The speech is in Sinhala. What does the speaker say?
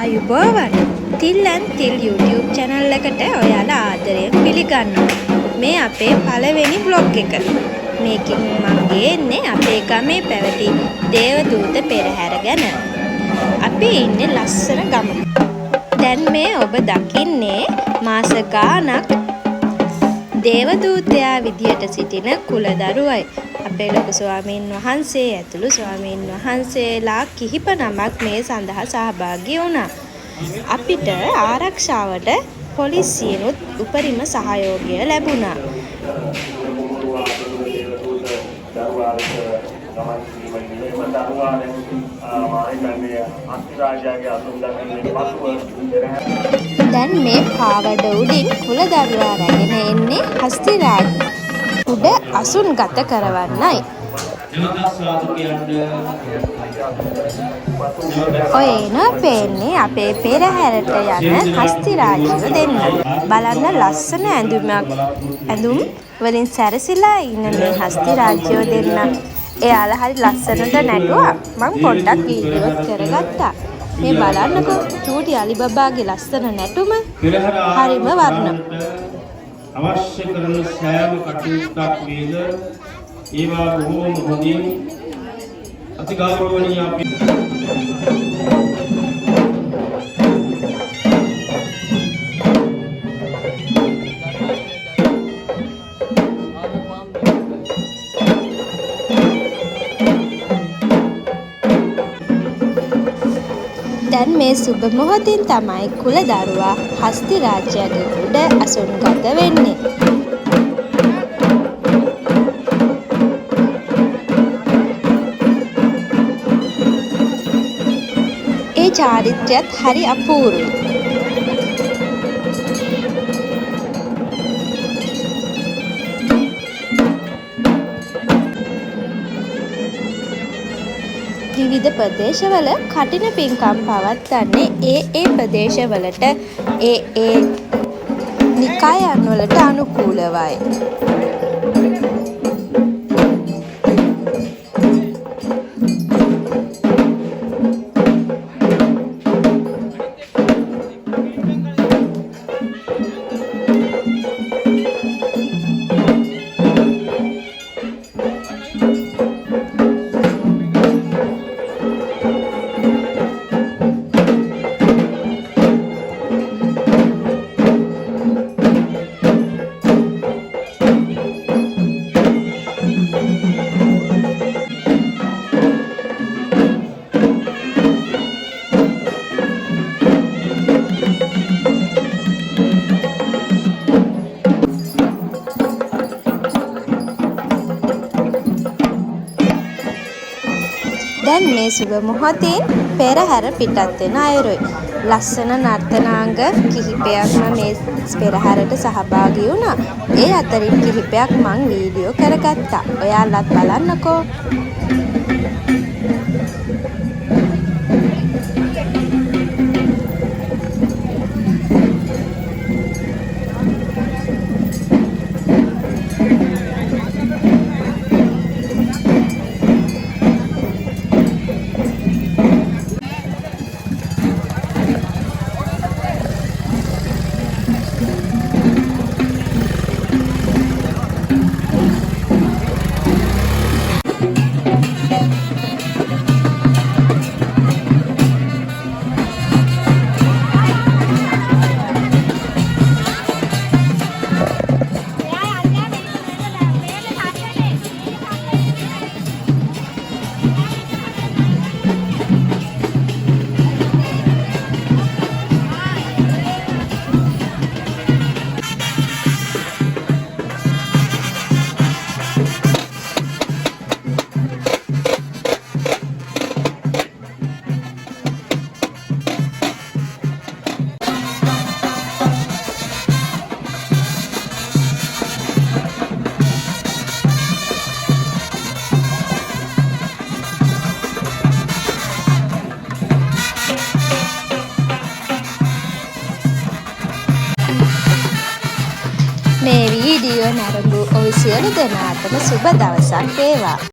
ආයුබෝවන් තිල් ඇන් තිල් YouTube channel එකට ඔයාලා ආදරයෙන් පිළිගන්නවා. මේ අපේ පළවෙනි vlog එක. මේකෙන් මම ගේන්නේ අපේ ගමේ පැවති දේවදූත පෙරහැර ගැන. අපි ඉන්නේ ලස්සන ගමක. දැන් මේ ඔබ දකින්නේ මාස ගාණක් දේවදූතයා විදියට සිටින කුලදරුවයි. අපේ ලොකු ස්වාමීන් වහන්සේ ඇතුළු ස්වාමීන් වහන්සේලා කිහිප නමක් මේ සඳහා සහභාගී වුණා. අපිට ආරක්ෂාවට පොලිසියනුත් උපරිම සහයෝගය ලැබුණා. දැන් මේ පාවඩ උඩින් කුලදරුවා රැගෙන එන්නේ හස්තිරාජ උඩ අසුන් ගත කරවන්නයි. ඔය එනවා පේන්නේ අපේ පෙරහැරට යන හස්තිරාජයෝ දෙන්න. බලන්න ලස්සන ඇඳුම් වලින් සැරසිලා ඉන්න මේ හස්තිරාජයෝ දෙන්න. එයාලා හරි ලස්සනට නැටුවා. මම පොඩ්ඩක් වීඩියෝ කරගත්තා. මේ බලන්නකෝ චූටි අලිබබාගේ ලස්සන නැටුම. හරිම වර්ණ. අවශ්‍ය කරන සෑම කටයුත්තක් වේද ඒවා බොහෝම හොඳින් අතිගෞරවණීය අපි දැන් මේ සුබ මොහොතින් තමයි කුලදරුවා හස්තිරාජයාගේ උඩ අසුන්ගත වෙන්නේ. ඒ චාරිත්‍රයත් හරි අපූර්වයි. විවිධ ප්‍රදේශවල කටින පින්කම් පවත්වන්නේ ඒ ප්‍රදේශවලට ඒ නිකායන් වලට අනුකූලවයි. දැන් මේ සුබ මොහොතින් පෙරහැර පිටත් වෙන අයුරුයි. ලස්සන නර්තනාංග කිහිපයක්ම මේ පෙරහැරට සහභාගී වුණා. ඒ අතරින් කිහිපයක් මං වීඩියෝ කරගත්තා. ඔයාලත් බලන්නකෝ. මේ වීඩියෝ නරඹු ඔබ සියලු දෙනාටම සුබ දවසක් වේවා.